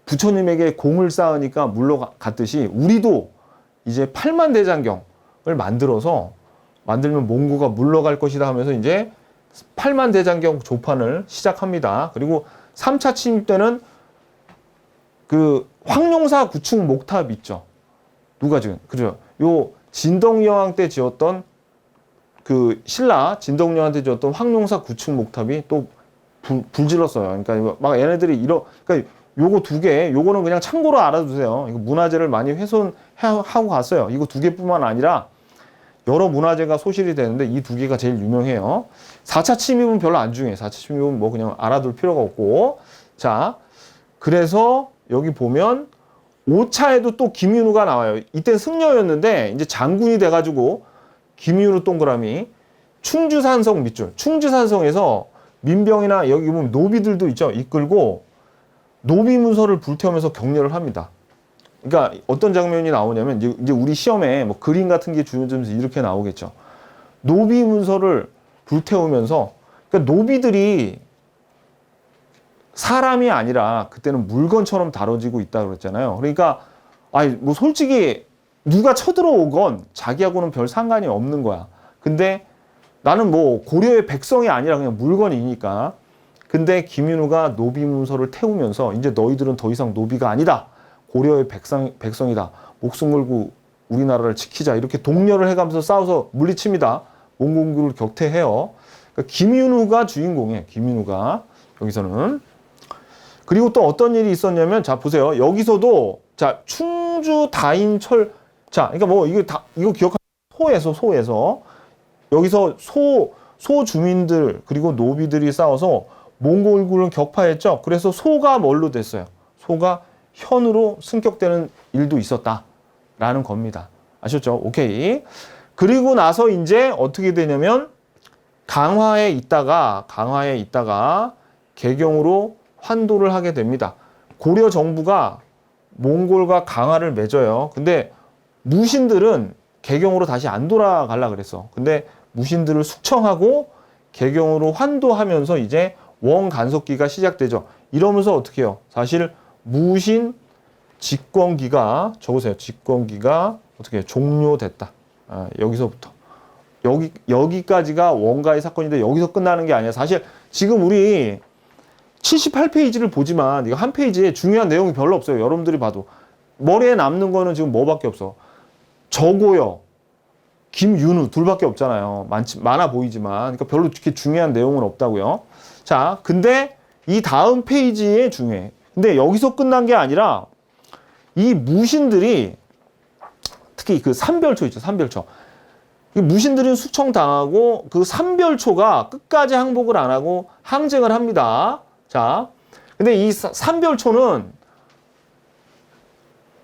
부처님에게 공을 쌓으니까 물러갔듯이 우리도 이제 8만 대장경을 만들면 몽고가 물러갈 것이다 하면서 이제 8만 대장경 조판을 시작합니다. 그리고 3차 침입 때는 그 황룡사 구축 목탑 있죠. 누가 지은? 그죠? 요 진덕여왕 때 지었던 그 신라 진덕여왕 때 지었던 황룡사 구축 목탑이 또 불질렀어요. 그러니까 막 얘네들이 그러니까 요거 두 개, 요거는 그냥 참고로 알아두세요. 이거 문화재를 많이 훼손하고 갔어요. 이거 두 개뿐만 아니라 여러 문화재가 소실이 되는데 이 두 개가 제일 유명해요. 4차 침입은 별로 안 중요해요. 4차 침입은 뭐 그냥 알아둘 필요가 없고. 자, 그래서 여기 보면 5차에도 또 김윤우가 나와요. 이때 승려였는데 이제 장군이 돼가지고 김윤우 동그라미 충주산성 밑줄. 충주산성에서 민병이나 여기 보면 노비들도 있죠. 이끌고 노비 문서를 불태우면서 격려를 합니다. 그러니까 어떤 장면이 나오냐면 이제 우리 시험에 뭐 그림 같은 게 주어지면서 이렇게 나오겠죠. 노비 문서를 불태우면서 그러니까 노비들이 사람이 아니라 그때는 물건처럼 다뤄지고 있다 그랬잖아요. 그러니까 뭐 솔직히 누가 쳐들어오건 자기하고는 별 상관이 없는 거야. 근데 나는 뭐 고려의 백성이 아니라 그냥 물건이니까. 근데 김윤우가 노비 문서를 태우면서 이제 너희들은 더 이상 노비가 아니다. 고려의 백성이다. 목숨 걸고 우리나라를 지키자. 이렇게 독려를 해가면서 싸워서 물리칩니다. 몽골군을 격퇴해요. 그러니까 김윤우가 주인공이에요. 김윤우가 여기서는. 그리고 또 어떤 일이 있었냐면 자 보세요. 여기서도 자 충주 다인철 자 그러니까 뭐 이거 기억하세요. 소에서 여기서 소 주민들 그리고 노비들이 싸워서 몽골군을 격파했죠. 그래서 소가 뭘로 됐어요? 소가 현으로 승격되는 일도 있었다라는 겁니다. 아셨죠? 오케이. 그리고 나서 이제 어떻게 되냐면 강화에 있다가 개경으로 환도를 하게 됩니다. 고려 정부가 몽골과 강화를 맺어요. 근데 무신들은 개경으로 다시 안 돌아가려고 그랬어. 근데 무신들을 숙청하고 개경으로 환도하면서 이제 원간섭기가 시작되죠. 이러면서 어떻게 해요? 사실 무신 집권기가 적으세요. 집권기가 어떻게 해요? 종료됐다. 여기서부터 여기까지가 원가의 사건인데 여기서 끝나는 게 아니야. 사실 지금 우리 78페이지를 보지만 이거 한 페이지에 중요한 내용이 별로 없어요. 여러분들이 봐도 머리에 남는 거는 지금 뭐밖에 없어. 저고요, 김윤우 둘밖에 없잖아요. 많아 보이지만 그러니까 별로 그렇게 중요한 내용은 없다고요. 자, 근데 이 다음 페이지에 중요해. 근데 여기서 끝난 게 아니라 이 무신들이 특히 그 삼별초 있죠. 삼별초. 무신들은 숙청당하고 그 삼별초가 끝까지 항복을 안 하고 항쟁을 합니다. 자, 근데 이 삼별초는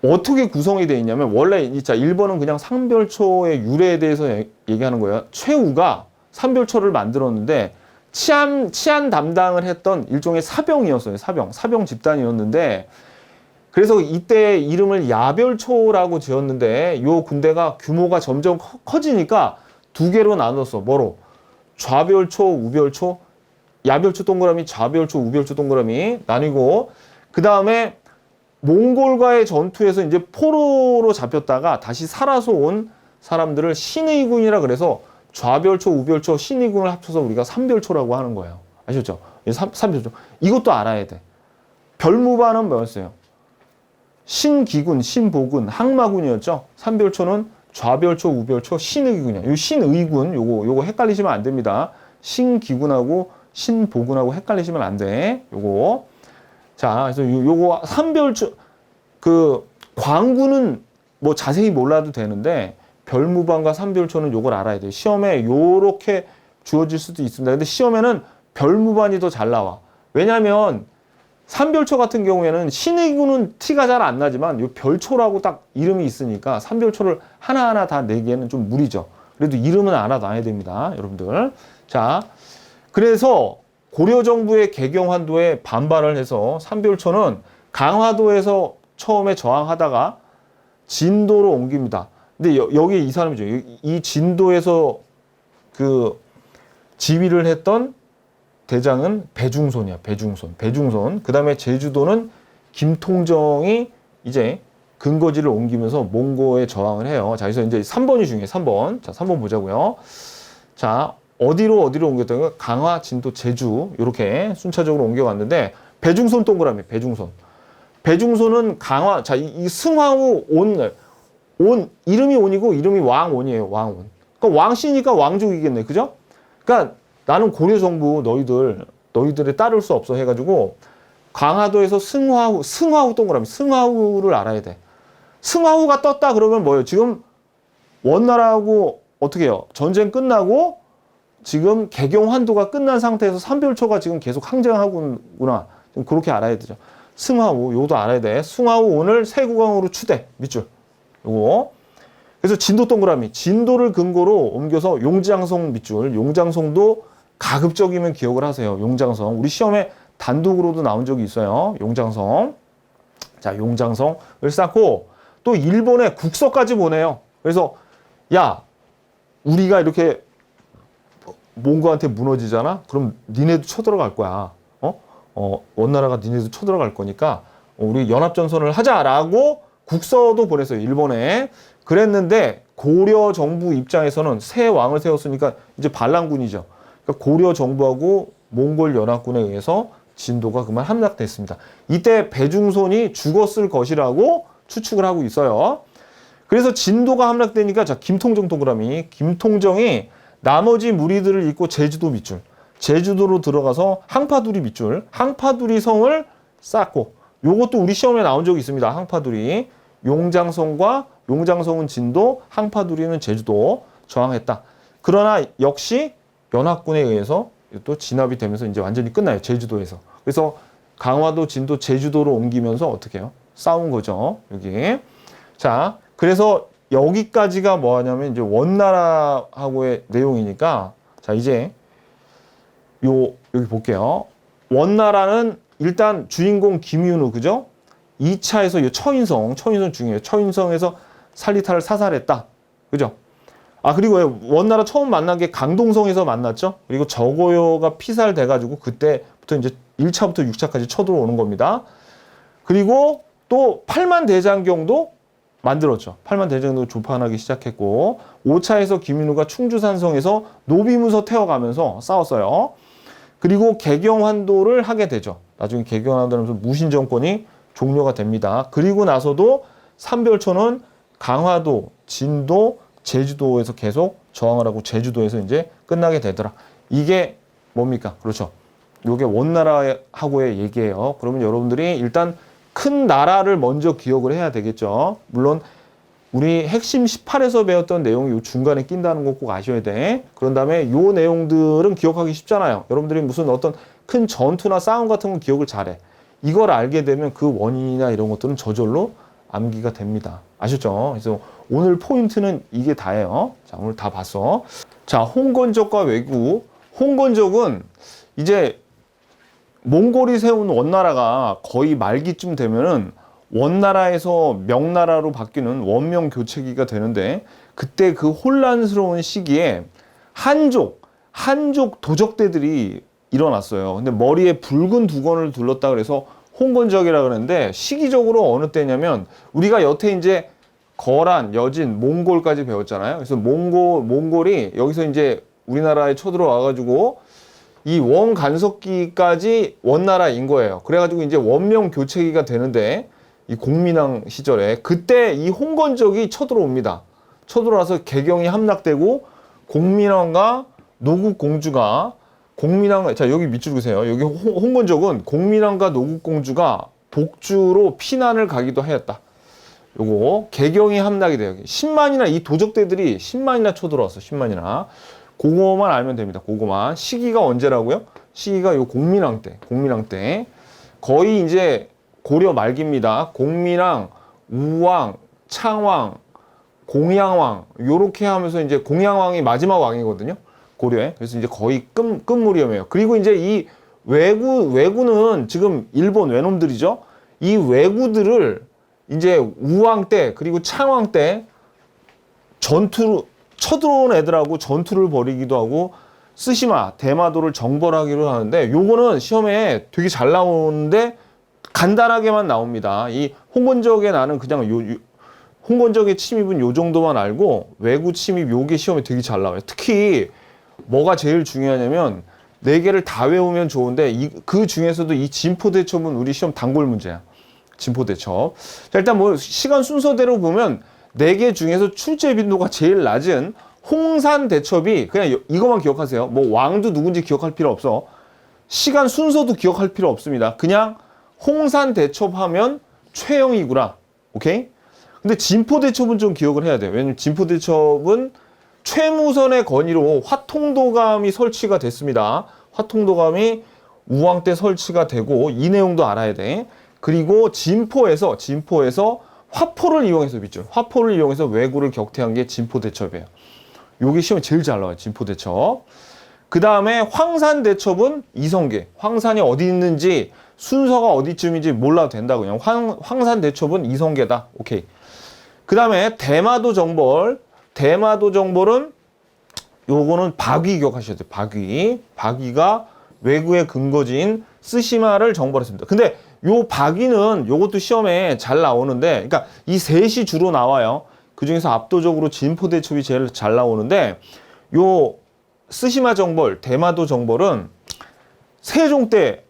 어떻게 구성이 되어 있냐면 원래 자 1번은 그냥 삼별초의 유래에 대해서 얘기하는 거예요. 최우가 삼별초를 만들었는데 치안 담당을 했던 일종의 사병이었어요. 사병 집단이었는데 그래서 이때 이름을 야별초라고 지었는데 이 군대가 규모가 점점 커지니까 두 개로 나눴어. 뭐로? 좌별초, 우별초, 야별초 동그라미, 좌별초, 우별초 동그라미 나뉘고 그 다음에 몽골과의 전투에서 이제 포로로 잡혔다가 다시 살아서 온 사람들을 신의군이라 그래서 좌별초, 우별초, 신의군을 합쳐서 우리가 삼별초라고 하는 거예요. 아셨죠? 삼별초. 이것도 알아야 돼. 별무반은 뭐였어요? 신기군, 신보군, 항마군이었죠. 삼별초는 좌별초, 우별초, 신의군이야. 요 신의군 요거 헷갈리시면 안 됩니다. 신기군하고 신보군하고 헷갈리시면 안 돼. 요거. 자, 그래서 요거 삼별초 그 광군은 뭐 자세히 몰라도 되는데 별무반과 삼별초는 요걸 알아야 돼요. 시험에 요렇게 주어질 수도 있습니다. 근데 시험에는 별무반이 더 잘 나와. 왜냐면 삼별초 같은 경우에는 신의군은 티가 잘 안 나지만 요 별초라고 딱 이름이 있으니까 삼별초를 하나하나 다 내기에는 좀 무리죠. 그래도 이름은 알아놔야 됩니다. 여러분들. 자, 그래서 고려 정부의 개경환도에 반발을 해서 삼별초는 강화도에서 처음에 저항하다가 진도로 옮깁니다. 근데 여기 이 사람이죠. 이 진도에서 그 지휘를 했던 대장은 배중손이야. 배중손. 그 다음에 제주도는 김통정이 이제 근거지를 옮기면서 몽고에 저항을 해요. 자, 그래서 이제 3번이 중요해요. 3번. 자, 3번 보자고요. 자, 어디로 옮겼다고요? 강화, 진도, 제주 이렇게 순차적으로 옮겨갔는데 배중손 동그라미, 배중손. 배중손은 강화. 자, 이 승화후 온 이름이 온이고 이름이 왕온이에요. 왕온. 그러니까 왕씨니까 왕족이겠네, 그죠? 그러니까 나는 고려 정부 너희들에 따를 수 없어 해가지고 강화도에서 승화후 동그라미, 승화후를 알아야 돼. 승화후가 떴다 그러면 뭐예요? 지금 원나라하고 어떻게 해요? 전쟁 끝나고 지금 개경환도가 끝난 상태에서 삼별초가 지금 계속 항쟁하고구나. 좀 그렇게 알아야 되죠. 승화후, 요것도 알아야 돼. 승화후 오늘 세구강으로 추대, 밑줄. 요거. 그래서 진도 동그라미, 진도를 근거로 옮겨서 용장성 밑줄. 용장성도 가급적이면 기억을 하세요. 용장성. 우리 시험에 단독으로도 나온 적이 있어요. 용장성. 자, 용장성을 쌓고 또 일본에 국서까지 보내요. 그래서 야, 우리가 이렇게 몽고한테 무너지잖아? 그럼 니네도 쳐들어갈 거야. 원나라가 니네도 쳐들어갈 거니까 우리 연합전선을 하자라고 국서도 보냈어요. 일본에. 그랬는데 고려 정부 입장에서는 새 왕을 세웠으니까 이제 반란군이죠. 그러니까 고려 정부하고 몽골 연합군에 의해서 진도가 그만 함락됐습니다. 이때 배중손이 죽었을 것이라고 추측을 하고 있어요. 그래서 진도가 함락되니까 자, 김통정 동그라미. 김통정이 나머지 무리들을 잇고 제주도 밑줄. 제주도로 들어가서 항파두리 밑줄. 항파두리 성을 쌓고 요것도 우리 시험에 나온 적이 있습니다. 항파두리. 용장성은 진도, 항파두리는 제주도 저항했다. 그러나 역시 연합군에 의해서 또 진압이 되면서 이제 완전히 끝나요. 제주도에서. 그래서 강화도, 진도, 제주도로 옮기면서 어떻게 해요? 싸운 거죠. 여기. 자, 그래서 여기까지가 뭐 하냐면 이제 원나라하고의 내용이니까 자, 이제 여기 볼게요. 원나라는 일단 주인공 김윤우, 그죠? 2차에서 이 처인성 중요해요. 처인성에서 살리타를 사살했다. 그죠? 아, 그리고 원나라 처음 만난 게 강동성에서 만났죠? 그리고 저고요가 피살돼가지고 그때부터 이제 1차부터 6차까지 쳐들어오는 겁니다. 그리고 또 팔만대장경도 만들었죠. 팔만대장경도 조판하기 시작했고 5차에서 김윤우가 충주산성에서 노비문서 태워가면서 싸웠어요. 그리고 개경환도를 하게 되죠. 나중에 개경환도를 하면서 무신정권이 종료가 됩니다. 그리고 나서도 삼별초는 강화도, 진도, 제주도에서 계속 저항을 하고 제주도에서 이제 끝나게 되더라. 이게 뭡니까? 그렇죠. 이게 원나라하고의 얘기예요. 그러면 여러분들이 일단 큰 나라를 먼저 기억을 해야 되겠죠. 물론 우리 핵심 18에서 배웠던 내용이 요 중간에 낀다는 거 꼭 아셔야 돼. 그런 다음에 요 내용들은 기억하기 쉽잖아요. 여러분들이 무슨 어떤 큰 전투나 싸움 같은 건 기억을 잘해. 이걸 알게 되면 그 원인이나 이런 것들은 저절로 암기가 됩니다. 아셨죠? 그래서 오늘 포인트는 이게 다예요. 자, 오늘 다 봤어. 자, 홍건적과 왜구. 홍건적은 이제 몽골이 세운 원나라가 거의 말기쯤 되면은 원나라에서 명나라로 바뀌는 원명 교체기가 되는데 그때 그 혼란스러운 시기에 한족 도적대들이 일어났어요. 근데 머리에 붉은 두건을 둘렀다 그래서 홍건적이라 그러는데 시기적으로 어느 때냐면 우리가 여태 이제 거란, 여진, 몽골까지 배웠잖아요. 그래서 몽골이 여기서 이제 우리나라에 쳐들어와가지고 이 원간석기까지 원나라인 거예요. 그래가지고 이제 원명 교체기가 되는데 이 공민왕 시절에 그때 이 홍건적이 쳐들어옵니다. 쳐들어와서 개경이 함락되고 공민왕과 노국공주가 자, 여기 밑줄 그세요. 여기 홍건적은 공민왕과 노국공주가 복주로 피난을 가기도 하였다. 요거 개경이 함락이 돼요. 10만이나 이 도적대들이 10만이나 쳐들어왔어. 10만이나. 그거만 알면 됩니다. 그거만. 시기가 언제라고요? 시기가 요 공민왕 때. 거의 이제 고려 말기입니다. 공민왕, 우왕, 창왕, 공양왕 요렇게 하면서 이제 공양왕이 마지막 왕이거든요. 고려에. 그래서 이제 거의 끝무렵이에요. 그리고 이제 이 왜구는 지금 일본 외놈들이죠. 이 왜구들을 이제 우왕 때 그리고 창왕 때 쳐들어온 애들하고 전투를 벌이기도 하고 스시마, 대마도를 정벌하기로 하는데 요거는 시험에 되게 잘 나오는데 간단하게만 나옵니다. 이 홍건적의 나는 그냥 홍건적의 침입은 요 정도만 알고 외구 침입 요게 시험에 되게 잘 나와요. 특히 뭐가 제일 중요하냐면 네 개를 다 외우면 좋은데 그 중에서도 이 진포대첩은 우리 시험 단골 문제야. 진포대첩. 자, 일단 뭐 시간 순서대로 보면 네 개 중에서 출제 빈도가 제일 낮은 홍산대첩이 그냥 이것만 기억하세요. 뭐 왕도 누군지 기억할 필요 없어. 시간 순서도 기억할 필요 없습니다. 그냥 홍산대첩 하면 최영이구나. 오케이? 근데 진포대첩은 좀 기억을 해야 돼요. 왜냐면 진포대첩은 최무선의 건의로 화통도감이 설치가 됐습니다. 화통도감이 우왕 때 설치가 되고 이 내용도 알아야 돼. 그리고 진포에서 화포를 이용해서 빗줄. 화포를 이용해서 왜구를 격퇴한 게 진포대첩이에요. 요게 시험에 제일 잘 나와요. 진포대첩. 그 다음에 황산대첩은 이성계. 황산이 어디 있는지 순서가 어디쯤인지 몰라도 된다고. 그냥 황산대첩은 이성계다. 오케이. 그 다음에 대마도 정벌. 대마도 정벌은 요거는 박위 기억하셔야 돼요. 박위. 박위가 왜구의 근거지인 쓰시마를 정벌했습니다. 근데 요 박위는 요것도 시험에 잘 나오는데, 그러니까 이 셋이 주로 나와요. 그 중에서 압도적으로 진포대첩이 제일 잘 나오는데, 요 쓰시마 정벌, 대마도 정벌은 세종 때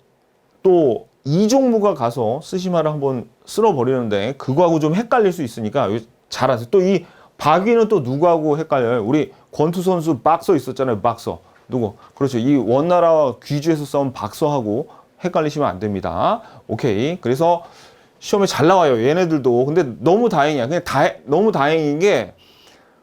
또 이종무가 가서 쓰시마를 한번 쓸어버리는데 그거하고 좀 헷갈릴 수 있으니까 잘 아세요. 또 이 박위는 또 누구하고 헷갈려요? 우리 권투 선수 박서 있었잖아요. 박서. 누구? 그렇죠. 이 원나라와 귀주에서 싸운 박서하고 헷갈리시면 안 됩니다. 오케이. 그래서 시험에 잘 나와요. 얘네들도. 근데 너무 다행이야. 그냥 너무 다행인 게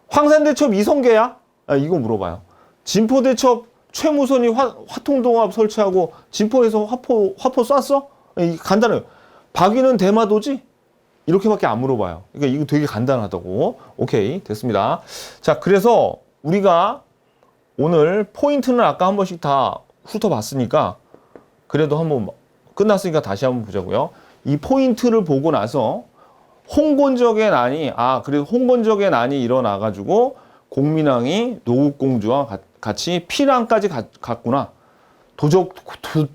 황산대첩 이성계야? 아, 이거 물어봐요. 진포대첩 최무선이 화통동합 설치하고 진포에서 화포 쐈어? 간단해요. 박위는 대마도지? 이렇게밖에 안 물어봐요. 그러니까 이거 되게 간단하다고. 오케이. 됐습니다. 자, 그래서 우리가 오늘 포인트는 아까 한 번씩 다 훑어봤으니까 그래도 한번 끝났으니까 다시 한번 보자고요. 이 포인트를 보고 나서 홍건적의 난이 그래도 홍건적의 난이 일어나가지고 공민왕이 노국공주와 같이 피랑까지 갔구나.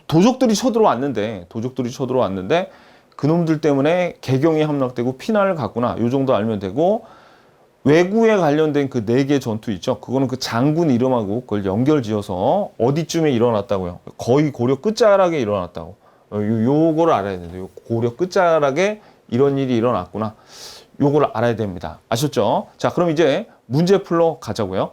도적들이 쳐들어왔는데 그놈들 때문에 개경이 함락되고 피난을 갔구나. 요 정도 알면 되고, 왜구에 관련된 그 4개 전투 있죠. 그거는 그 장군 이름하고 그걸 연결지어서 어디쯤에 일어났다고요. 거의 고려 끝자락에 일어났다고. 요거를 알아야 돼요. 고려 끝자락에 이런 일이 일어났구나. 요걸 알아야 됩니다. 아셨죠? 자, 그럼 이제 문제 풀러 가자고요.